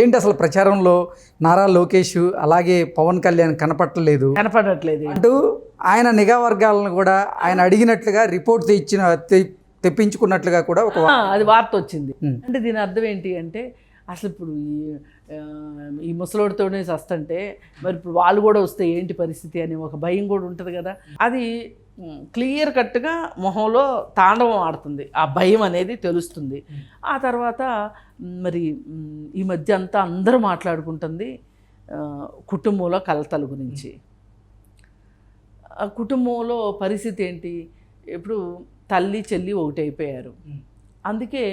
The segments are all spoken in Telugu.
ఏంటి అసలు ప్రచారంలో నారా లోకేష్ అలాగే పవన్ కళ్యాణ్ కనపడట్లేదు అంటూ ఆయన నిఘా వర్గాలను కూడా ఆయన అడిగినట్లుగా రిపోర్ట్ తెప్పించుకున్నట్లుగా కూడా ఒక అది వార్త వచ్చింది. అంటే దీని అర్థం ఏంటి అంటే అసలు ఇప్పుడు ఈ ముసలోడితోనే వస్తుంటే మరి ఇప్పుడు వాళ్ళు కూడా వస్తే ఏంటి పరిస్థితి అని ఒక భయం కూడా ఉంటుంది కదా. అది క్లియర్ కట్గా మొహంలో తాండవం ఆడుతుంది, ఆ భయం అనేది తెలుస్తుంది. ఆ తర్వాత మరి ఈ మధ్య అంతా అందరూ మాట్లాడుకుంటుంది కుటుంబంలో కలతల గురించి. ఆ కుటుంబంలో పరిస్థితి ఏంటి, ఇప్పుడు తల్లి చెల్లి ఒకటైపోయారు. అందుకే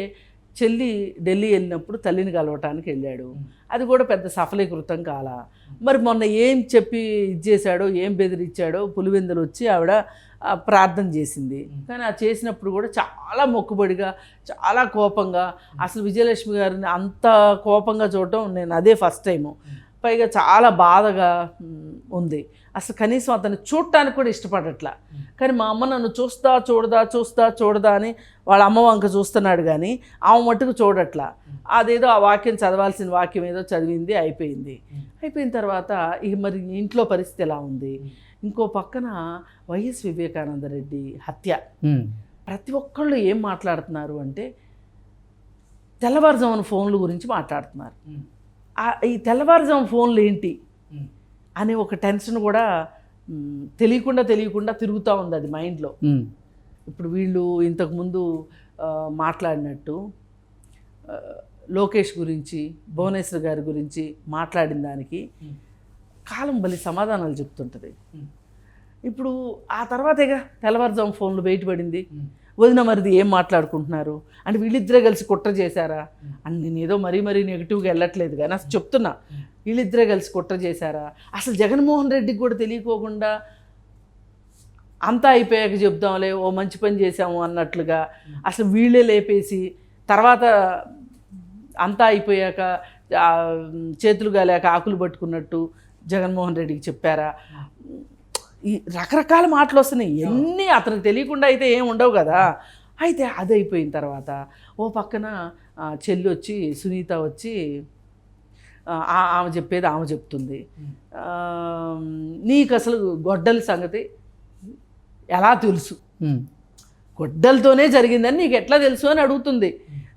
చెల్లి ఢిల్లీ వెళ్ళినప్పుడు తల్లిని కలవటానికి వెళ్ళాడు. అది కూడా పెద్ద సఫలీకృతం కాలా. మరి మొన్న ఏం చెప్పి ఇచ్చేసాడో ఏం బెదిరించాడో పులివెందులు వచ్చి ఆవిడ ప్రార్థన చేసింది. కానీ ఆ చేసినప్పుడు కూడా చాలా మొక్కుబడిగా చాలా కోపంగా, అసలు విజయలక్ష్మి గారిని అంత కోపంగా చూడటం నేను అదే ఫస్ట్ టైము. పైగా చాలా బాధగా ఉంది. అసలు కనీసం అతన్ని చూడటానికి కూడా ఇష్టపడట్లా. కానీ మా అమ్మ నన్ను చూడదా అని వాళ్ళ అమ్మ వంక చూస్తున్నాడు, కానీ ఆమె మట్టుకు చూడట్లా. అదేదో ఆ వాక్యం చదవాల్సిన వాక్యం ఏదో చదివింది, అయిపోయిన తర్వాత ఇక మరి ఇంట్లో పరిస్థితి ఎలా ఉంది. ఇంకో పక్కన వైఎస్ వివేకానందరెడ్డి హత్య. ప్రతి ఒక్కళ్ళు ఏం మాట్లాడుతున్నారు అంటే తెల్లవారుజామున ఫోన్ల గురించి మాట్లాడుతున్నారు. ఈ తెల్లవారుజాము ఫోన్లు ఏంటి అనే ఒక టెన్షన్ కూడా తెలియకుండా తిరుగుతూ ఉంది అది మైండ్లో. ఇప్పుడు వీళ్ళు ఇంతకుముందు మాట్లాడినట్టు లోకేష్ గురించి భువనేశ్వర్ గారి గురించి మాట్లాడిన దానికి కాలం బలి సమాధానాలు చెప్తుంటుంది. ఇప్పుడు ఆ తర్వాతేగా తెల్లవారుజాము ఫోన్లు బయటపడింది. వదిన మరిది ఏం మాట్లాడుకుంటున్నారు అంటే వీళ్ళిద్దరే కలిసి కుట్ర చేశారా అని నేను ఏదో మరీ నెగిటివ్గా వెళ్ళట్లేదు, కానీ అసలు చెప్తున్నా, వీళ్ళిద్దరే కలిసి కుట్ర చేశారా, అసలు జగన్మోహన్ రెడ్డికి కూడా తెలియకోకుండా అంతా అయిపోయాక చెప్దాంలే ఓ మంచి పని చేశాము అన్నట్లుగా అసలు వీళ్ళే లేపేసి తర్వాత అంతా అయిపోయాక చేతులు గాలేక ఆకులు పట్టుకున్నట్టు జగన్మోహన్ రెడ్డికి చెప్పారా. ఈ రకరకాల మాటలు వస్తున్నాయి, ఎన్ని అతనికి తెలియకుండా అయితే ఏం ఉండవు కదా. అయితే అది అయిపోయిన తర్వాత ఓ పక్కన చెల్లి వచ్చి సునీత వచ్చి ఆమె చెప్పేది ఆమె చెప్తుంది. నీకు అసలు గొడ్డలి సంగతి ఎలా తెలుసు, గొడ్డలతోనే జరిగిందని నీకు ఎట్లా తెలుసు అని అడుగుతుంది.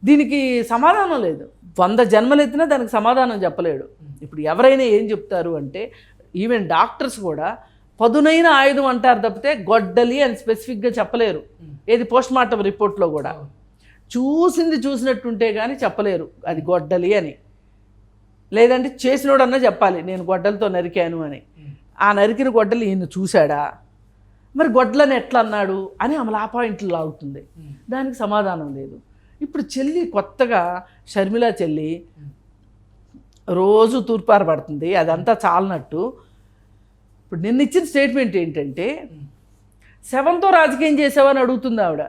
దీనికి సమాధానం లేదు. 100 జన్మలు ఎత్తినా దానికి సమాధానం చెప్పలేడు. ఇప్పుడు ఎవరైనా ఏం చెప్తారు అంటే ఈవెన్ డాక్టర్స్ కూడా పదునైన ఆయుధం అంటారు తప్పితే గొడ్డలి అని స్పెసిఫిక్గా చెప్పలేరు. ఏది పోస్ట్మార్టం రిపోర్ట్లో కూడా చూసినట్టుంటే కానీ చెప్పలేరు అది గొడ్డలి అని. లేదంటే చేసినోడన్నా చెప్పాలి నేను గొడ్డలతో నరికాను అని. ఆ నరికిన గొడ్డలి ఈయన చూశాడా, మరి గొడ్డలని ఎట్లా అన్నాడు అని ఆమె ఆ పాయింట్లు లాగుతుంది. దానికి సమాధానం లేదు. ఇప్పుడు చెల్లి కొత్తగా షర్మిల చెల్లి రోజు తూర్పార పడుతుంది, అదంతా చాలనట్టు. ఇప్పుడు నిన్న ఇచ్చిన స్టేట్మెంట్ ఏంటంటే శవంతో రాజకీయం చేసావని అడుగుతుంది ఆవిడ.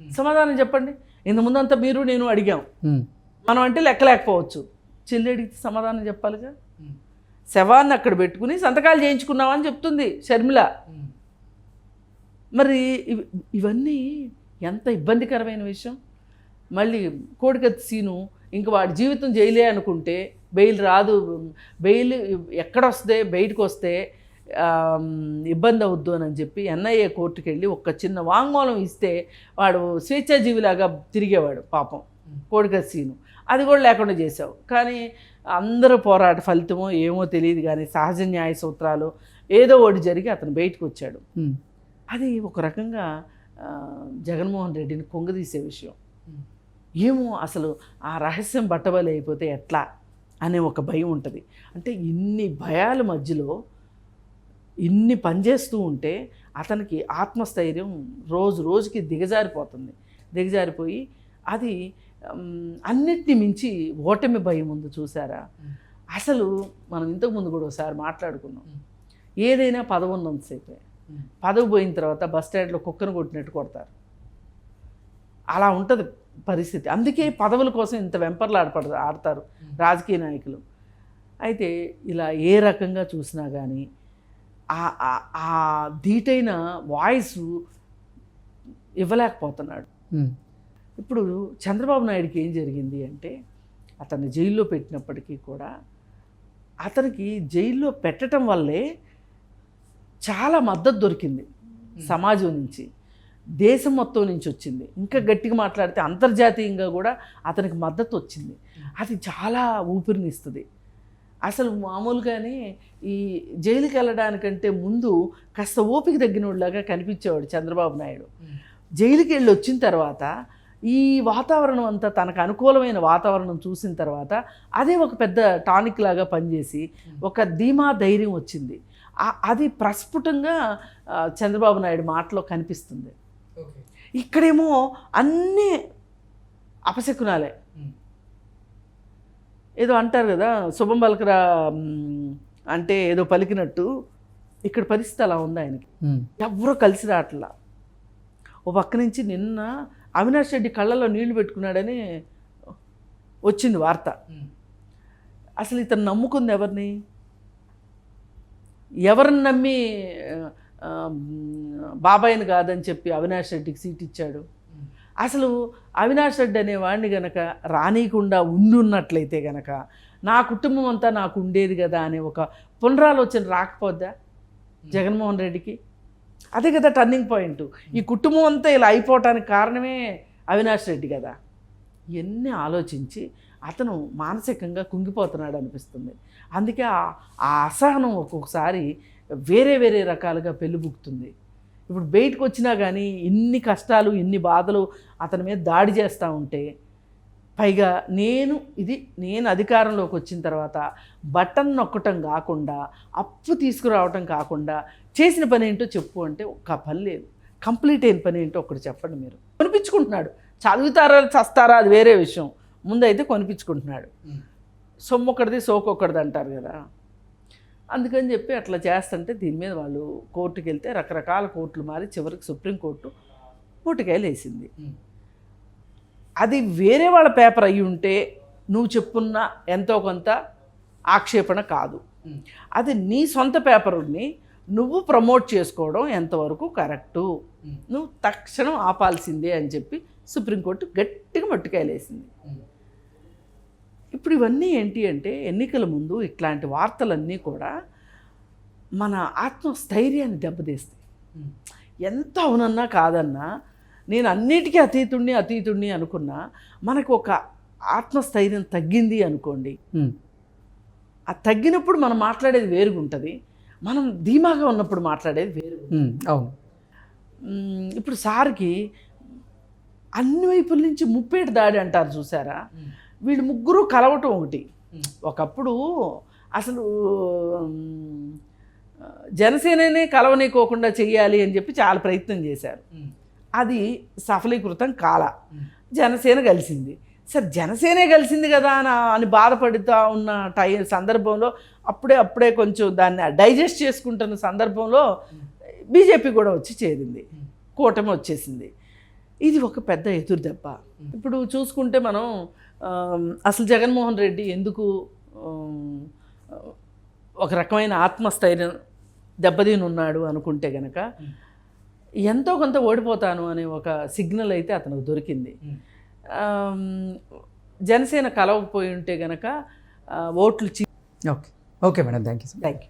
సమాధానం చెప్పండి. ఇంతకుముందంతా మీరు నేను అడిగాం, మనం అంటే లెక్కలేకపోవచ్చు. చెల్లి అడిగితే సమాధానం చెప్పాలిగా. శవాన్ని అక్కడ పెట్టుకుని సంతకాలు చేయించుకున్నామని చెప్తుంది షర్మిల. మరి ఇవన్నీ ఎంత ఇబ్బందికరమైన విషయం. మళ్ళీ కోడికత్తి సీను ఇంక వాడి జీవితం జైలే అనుకుంటే బెయిల్ రాదు, బెయిల్ ఎక్కడొస్తే బయటకు వస్తే ఇబ్బంది అవుద్దు అని చెప్పి ఎన్ఐఏ కోర్టుకు వెళ్ళి ఒక చిన్న వాంగ్మూలం ఇస్తే వాడు స్వేచ్ఛాజీవిలాగా తిరిగేవాడు పాపం కోడికత్తి సీను. అది కూడా లేకుండా చేసావు. కానీ అందరూ పోరాట ఫలితమో ఏమో తెలియదు, కానీ సహజ న్యాయ సూత్రాలు ఏదో ఒకటి జరిగి అతను బయటకు వచ్చాడు. అది ఒక రకంగా జగన్మోహన్ రెడ్డిని కొంగదీసే విషయం. ఏమో అసలు ఆ రహస్యం బట్టబయలు అయిపోతే ఎట్లా అనే ఒక భయం ఉంటుంది. అంటే ఇన్ని భయాల మధ్యలో ఇన్ని పనిచేస్తూ ఉంటే అతనికి ఆత్మస్థైర్యం రోజుకి దిగజారిపోయి అది అన్నిటిని మించి ఓటమి భయం ఉంది. చూసారా, అసలు మనం ఇంతకుముందు కూడా ఒకసారి మాట్లాడుకున్నాం, ఏదైనా పదవి ఉన్నంతసేపే, పదవి పోయిన తర్వాత బస్ స్టాండ్లో కుక్కను కొట్టినట్టు కొడతారు. అలా ఉంటుంది పరిస్థితి. అందుకే పదవుల కోసం ఇంత ఆడతారు రాజకీయ నాయకులు. అయితే ఇలా ఏ రకంగా చూసినా కానీ ఆ ధీటైన వాయిస్ ఇవ్వలేకపోతున్నాడు. ఇప్పుడు చంద్రబాబు నాయుడికి ఏం జరిగింది అంటే అతన్ని జైల్లో పెట్టినప్పటికీ కూడా అతనికి జైల్లో పెట్టడం వల్లే చాలా మద్దతు దొరికింది సమాజం నుంచి, దేశం మొత్తం నుంచి వచ్చింది. ఇంకా గట్టిగా మాట్లాడితే అంతర్జాతీయంగా కూడా అతనికి మద్దతు వచ్చింది. అది చాలా ఊపిరినిస్తుంది. అసలు మామూలుగానే ఈ జైలుకి వెళ్ళడానికంటే ముందు కాస్త ఓపిక తగ్గినోళ్ళలాగా కనిపించేవాడు చంద్రబాబు నాయుడు. జైలుకి వెళ్ళి వచ్చిన తర్వాత ఈ వాతావరణం అంతా తనకు అనుకూలమైన వాతావరణం చూసిన తర్వాత అదే ఒక పెద్ద టానిక్ లాగా పనిచేసి ఒక ధీమా ధైర్యం వచ్చింది. అది ప్రస్ఫుటంగా చంద్రబాబు నాయుడు మాటలో కనిపిస్తుంది. ఇక్కడేమో అన్నీ అపశకునాలే. ఏదో అంటారు కదా, శుభం పలకరా అంటే ఏదో పలికినట్టు ఇక్కడ పరిస్థితి అలా ఉంది ఆయనకి. ఎవరో కలిసి రావట్లా. ఓ పక్క నుంచి నిన్న అవినాష్ రెడ్డి కళ్ళల్లో నీళ్లు పెట్టుకున్నాడని వచ్చింది వార్త. అసలు ఇతను నమ్ముకుంది ఎవరిని నమ్మి బాబాయిని కాదని చెప్పి అవినాష్ రెడ్డికి సీట్ ఇచ్చాడు? అసలు అవినాష్ రెడ్డి అనేవాడిని గనక రానీయకుండా ఉన్నట్లయితే గనక నా కుటుంబం అంతా నాకు ఉండేది కదా అనే ఒక పునరాలోచన రాకపోద్దా జగన్మోహన్ రెడ్డికి? అదే కదా టర్నింగ్ పాయింట్. ఈ కుటుంబం అంతా ఇలా అయిపోవటానికి కారణమే అవినాష్ రెడ్డి కదా. ఇవన్నీ ఆలోచించి అతను మానసికంగా కుంగిపోతున్నాడు అనిపిస్తుంది. అందుకే ఆ అసహనం ఒక్కొక్కసారి వేరే వేరే రకాలుగా పెళ్ళిబుక్కుతుంది. ఇప్పుడు బయటకు వచ్చినా కానీ ఇన్ని కష్టాలు ఇన్ని బాధలు అతని మీద దాడి చేస్తూ ఉంటే, పైగా నేను అధికారంలోకి వచ్చిన తర్వాత బటన్ నొక్కటం కాకుండా అప్పు తీసుకురావటం కాకుండా చేసిన పని ఏంటో చెప్పు అంటే ఒక్క పని లేదు. కంప్లీట్ అయిన పని ఏంటో ఒకటి చెప్పండి మీరు. కొనిపించుకుంటున్నాడు. చదువుతారా చస్తారా అది వేరే విషయం, ముందైతే కొనిపించుకుంటున్నాడు. సొమ్ము ఒకటిది సోకొక్కడిది అంటారు కదా. అందుకని చెప్పి అట్లా చేస్తుంటే దీని మీద వాళ్ళు కోర్టుకు వెళ్తే రకరకాల కోర్టులు మారి చివరికి సుప్రీంకోర్టు మూటికాయలు వేసింది. అది వేరే వాళ్ళ పేపర్ అయ్యి ఉంటే నువ్వు చెప్పున్న ఎంతో కొంత ఆక్షేపణ కాదు. అది నీ సొంత పేపర్ని నువ్వు ప్రమోట్ చేసుకోవడం ఎంతవరకు కరెక్టు, నువ్వు తక్షణం ఆపాల్సిందే అని చెప్పి సుప్రీంకోర్టు గట్టిగా మట్టుకాయలు వేసింది. ఇప్పుడు ఇవన్నీ ఏంటి అంటే ఎన్నికల ముందు ఇట్లాంటి వార్తలన్నీ కూడా మన ఆత్మస్థైర్యాన్ని దెబ్బతీస్తాయి. ఎంత అవునన్నా కాదన్నా, నేను అన్నిటికీ అతీతుణ్ణి అనుకున్నా మనకు ఒక ఆత్మస్థైర్యం తగ్గింది అనుకోండి, ఆ తగ్గినప్పుడు మనం మాట్లాడేది వేరుగుంటుంది, మనం ధీమాగా ఉన్నప్పుడు మాట్లాడేది వేరు. అవును. ఇప్పుడు సార్కి అన్ని వైపుల నుంచి ముప్పేట దాడి అంటారు చూసారా, వీళ్ళు ముగ్గురు కలవటం ఒకటి. ఒకప్పుడు అసలు జనసేననే కలవనీకోకుండా చెయ్యాలి అని చెప్పి చాలా ప్రయత్నం చేశారు. అది సఫలీకృతం కాల. జనసేన కలిసింది. సరే జనసేనే కలిసింది కదా అని బాధపడుతూ ఉన్న సందర్భంలో అప్పుడే కొంచెం దాన్ని డైజెస్ట్ చేసుకుంటున్న సందర్భంలో బీజేపీ కూడా వచ్చి చేరింది, కూటమి వచ్చేసింది. ఇది ఒక పెద్ద ఎదురు దెబ్బ. ఇప్పుడు చూసుకుంటే మనం అసలు జగన్మోహన్ రెడ్డి ఎందుకు ఒక రకమైన ఆత్మస్థైర్యం దెబ్బతిని ఉన్నాడు అనుకుంటే గనక ఎంతో కొంత ఓడిపోతాను అనే ఒక సిగ్నల్ అయితే అతనికి దొరికింది. జనసేన కలవకపోయి ఉంటే గనక ఓట్లు ఓకే మేడం, థ్యాంక్ యూ.